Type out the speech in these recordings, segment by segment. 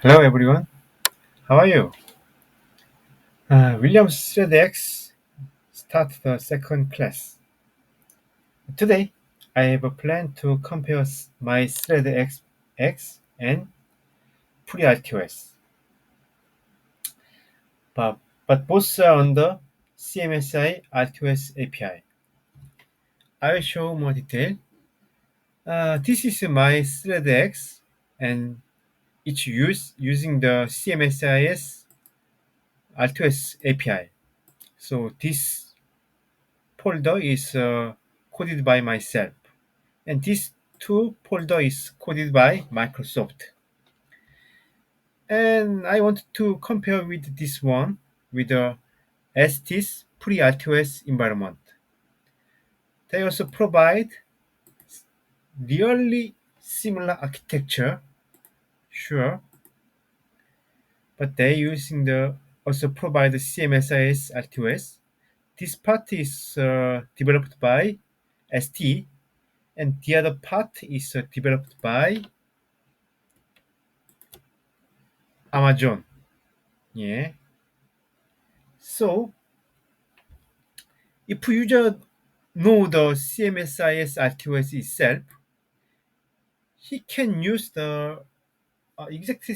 Hello everyone, how are you? Williams Thread X start the second class. Today, I have a plan to compare my Thread X and FreeRTOS, but both are under CMSI RTOS API. I will show more detail. This is my Thread X and it's using the CMSIS RTOS API. So this folder is coded by myself, and this two folder is coded by Microsoft. And I want to compare with this one with the ST's FreeRTOS environment. They also provide really similar architecture, sure, but they using the also provide the CMSIS RTOS. This part is developed by ST, and the other part is developed by Amazon. Yeah. So if user know the CMSIS RTOS itself, he can use the exactly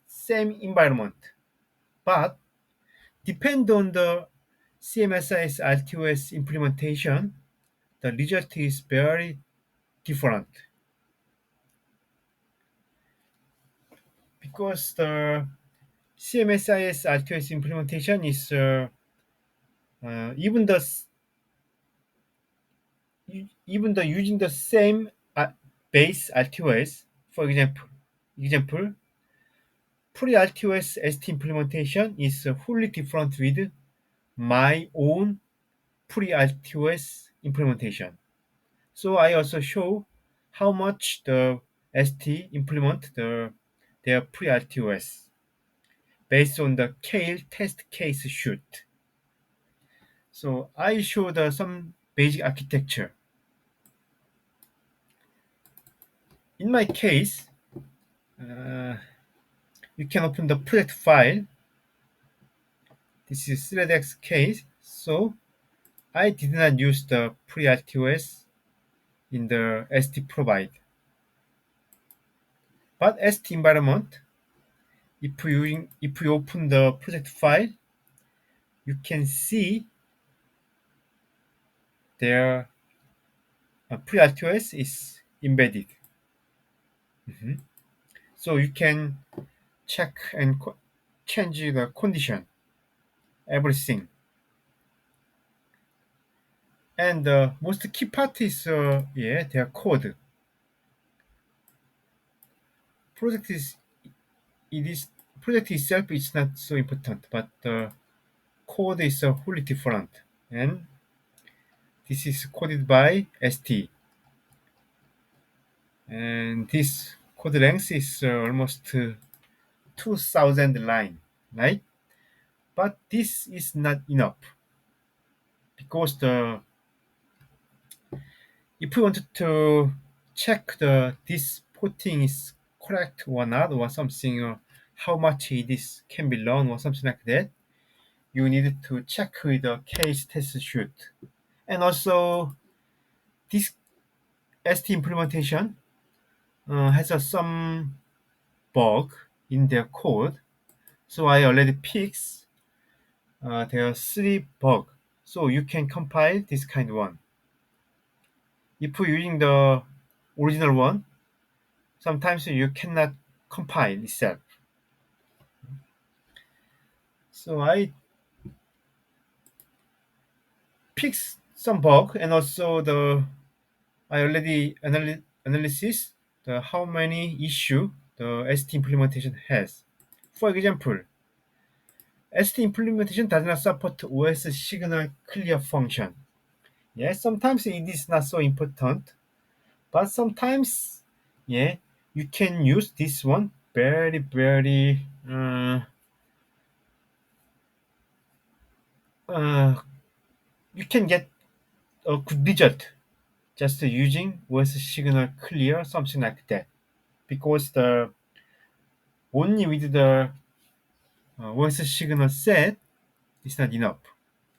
same environment, but depend on the CMSIS RTOS implementation, the result is very different because the CMSIS RTOS implementation is even the using the same base RTOS. For example, pre-RTOS ST implementation is wholly different with my own pre-RTOS implementation. So I also show how much the ST implement their pre-RTOS based on the Kale test case shoot. So I show some basic architecture. In my case, uh, you can open the project file. This is ThreadX case. So I did not use the pre-RTOS in the ST provide. But ST environment, if you open the project file, you can see their pre-RTOS is embedded. Mhm. So you can check and change the condition, everything. And the most key part is their code. Project is it is project itself is not so important, but the code is wholly different. And this is coded by ST. And this code length is almost 2000 line, right? But this is not enough because if we wanted to check this porting is correct or not or something, how much it is can be learned or something like that, you need to check with the case test shoot. And also this ST implementation has some bug in their code. So I already fixed there are three bug. So you can compile this kind of one. If you're using the original one, sometimes you cannot compile itself. So I fixed some bug and also I already analysis the how many issue the ST implementation has. For example, ST implementation does not support OS signal clear function. Yes, sometimes it is not so important, but sometimes, yeah, you can use this one very uh, you can get a good result just using voice signal clear something like that because only with the voice signal set is not enough.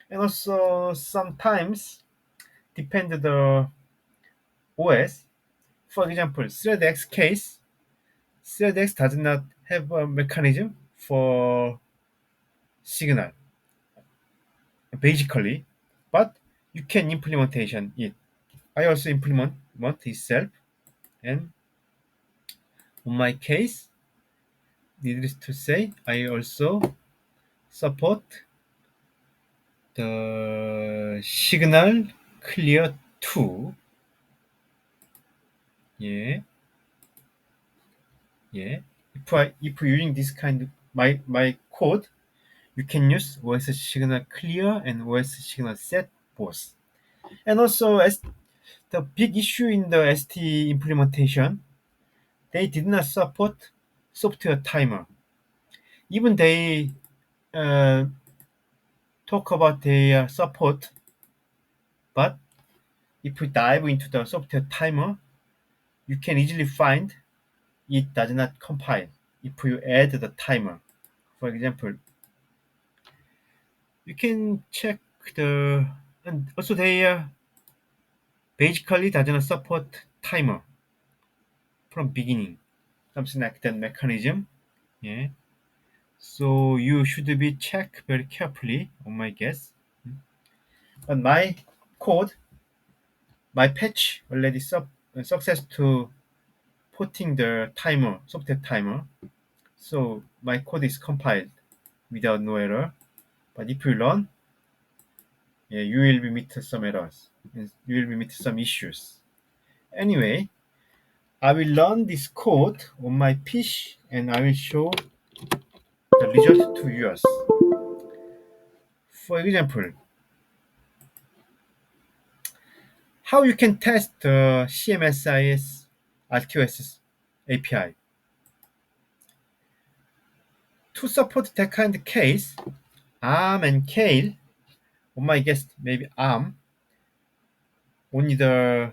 And also sometimes depend the OS. For example, ThreadX case, ThreadX does not have a mechanism for signal basically, but you can implementation it. I also implement itself, and on my case, needless to say, I also support the signal clear 2. Yeah, yeah. If using this kind of my code, you can use voice signal clear and voice signal set both. And also, as the big issue in the ST implementation, they did not support software timer. Even they uh, talk about their support, but if you dive into the software timer, you can easily find it does not compile if you add the timer. For example, you can check the and also they basically does not support timer from beginning, something like that mechanism. Yeah. So you should be check very carefully on my guess. But my code, my patch already success to putting the timer, software timer. So my code is compiled without no error. But if you run, yeah, you will be meet some errors. And you will be meet some issues. Anyway, I will run this code on my PC and I will show the result to yours. For example, how you can test the CMSIS RTOS API. To support that kind of case, ARM and Kale, on my guess, maybe ARM, only the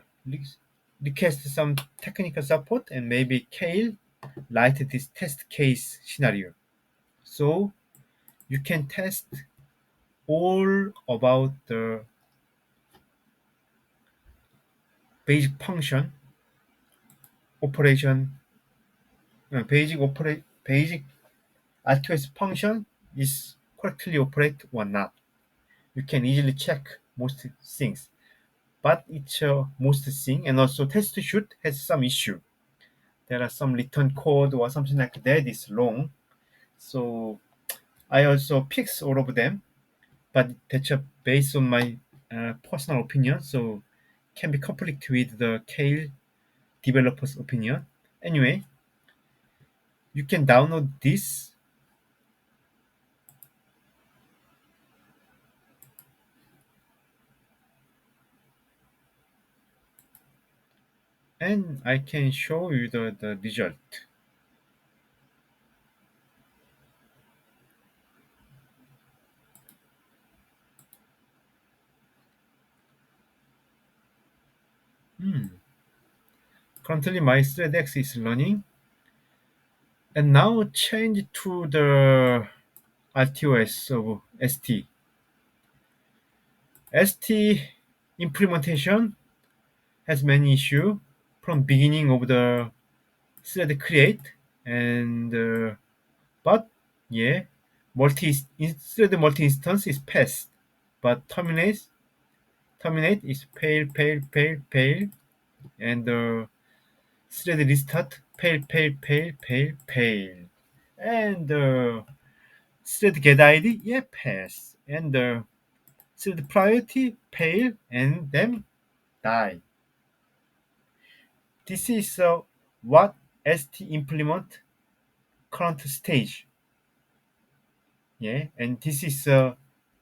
request some technical support and maybe Kale write this test case scenario. So you can test all about the basic function operation, basic RTOS function is correctly operate or not. You can easily check most things, but it's most thing and also test shoot has some issue. There are some return code or something like that is wrong. So I also fix all of them, but that's based on my personal opinion. So can be conflict with the Kale developer's opinion. Anyway, you can download this and I can show you the result. Hmm. Currently my ThreadX is running and now change to the RTOS of ST. ST implementation has many issue from beginning of the thread create and but yeah thread multi instance is passed but terminate is fail and thread restart fail and thread get ID yeah pass and thread priority fail and then die. This is what ST implement current stage. Yeah, and this is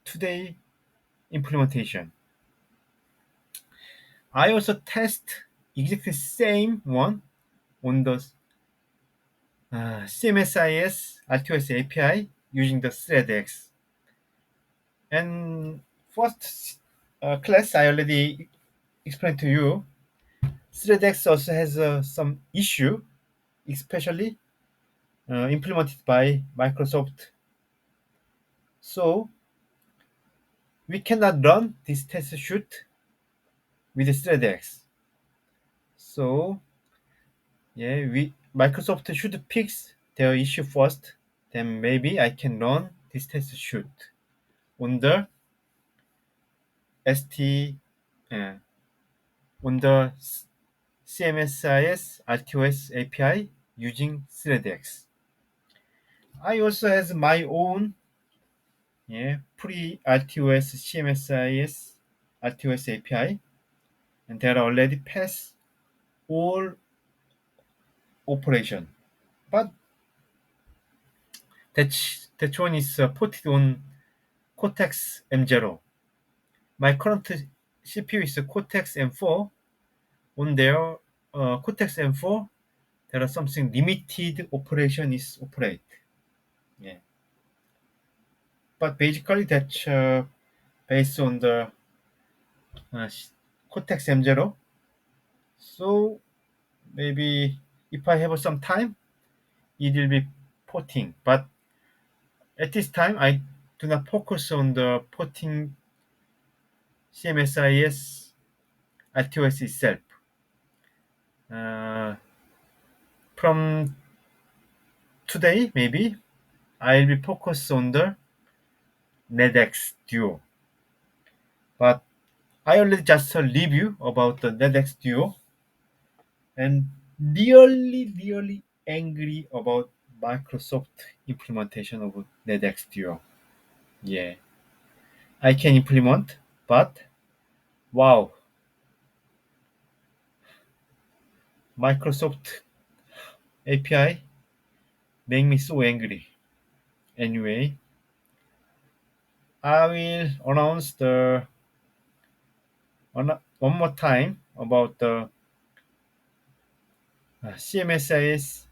today implementation. I also test exactly same one on the CMSIS RTOS API using the ThreadX. And first class I already explained to you. ThreadX also has some issue, especially implemented by Microsoft. So we cannot run this test suite with ThreadX. So yeah, we Microsoft should fix their issue first. Then maybe I can run this test suite on the ST uh, on the CMSIS RTOS API using ThreadX. I also has my own pre-RTOS CMSIS RTOS API, and they are already pass all operation. But that one is ported on Cortex M0. My current CPU is Cortex M4. On their Cortex M4, there are something limited operation is operate. Yeah. But basically that's based on the uh, Cortex M0. So maybe if I have some time, it will be porting. But at this time, I do not focus on the porting CMSIS RTOS itself. Uh, from today, maybe I'll be focused on the NetX Duo. But I already just a review about the NetX Duo and really angry about Microsoft implementation of NetX Duo. Yeah, I can implement, but wow, Microsoft API make me so angry. Anyway, I will announce the one more time about the CMSIS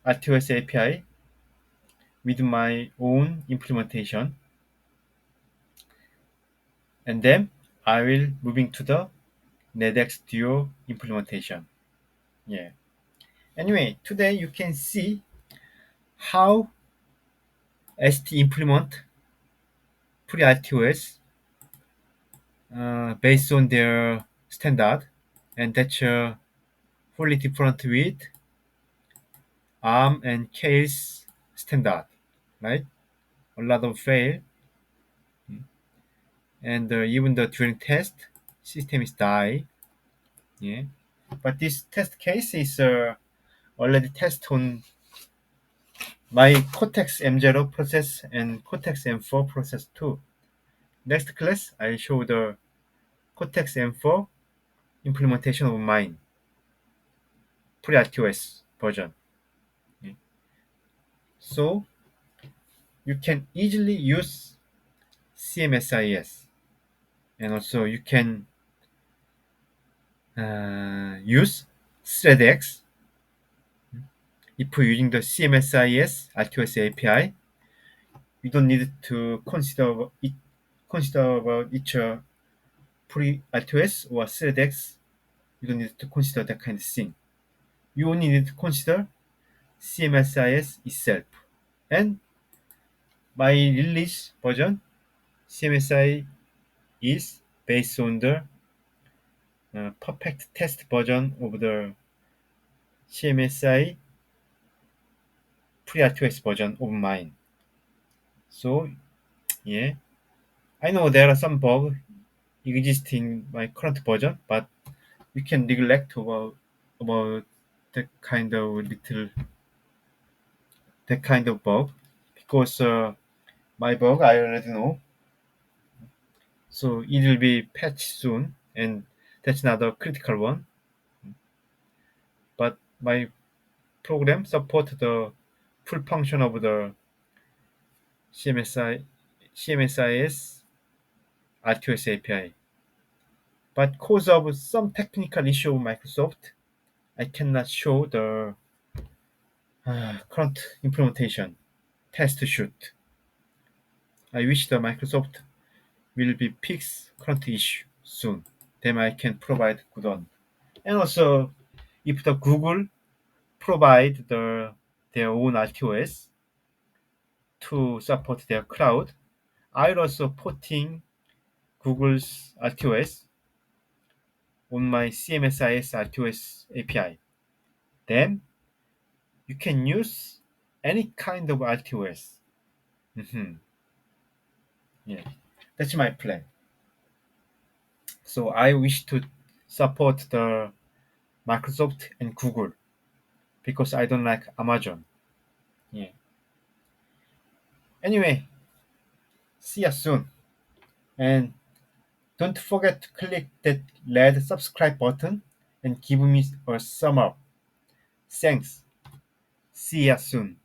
RTOS API with my own implementation, and then I will moving to the NetX Duo implementation. Yeah. Anyway, today you can see how ST implement FreeRTOS based on their standard, and that's fully different with ARM and case standard, right? A lot of fail, and even the during test system is die. Yeah, but this test case is already test on my Cortex M0 process and Cortex M4 process too. Next class, I'll show the Cortex M4 implementation of mine FreeRTOS version. Yeah. So you can easily use CMSIS, and also you can use ThreadX if you're using the CMSIS RTOS API. You don't need to consider about each pre-RTOS or ThreadX. You don't need to consider that kind of thing. You only need to consider CMSIS itself. And my release version, CMSI is based on the perfect test version of the CMSI FreeRTOS version of mine. So yeah, I know there are some bugs existing in my current version, but you can neglect about that kind of bug because my bug I already know, so it will be patched soon, and that's not a critical one. But my program support the full function of the CMSIS RTOS API. But because of some technical issue of Microsoft, I cannot show the current implementation test shoot. I wish the Microsoft will be fix current issue soon. Then I can provide good one. And also, if the Google provide the their own RTOS to support their cloud. I'll also porting Google's RTOS on my CMSIS RTOS API. Then you can use any kind of RTOS. Yeah, that's my plan. So I wish to support the Microsoft and Google because I don't like Amazon. Yeah. Anyway, see you soon. And don't forget to click that red subscribe button and give me a thumb up. Thanks. See you soon.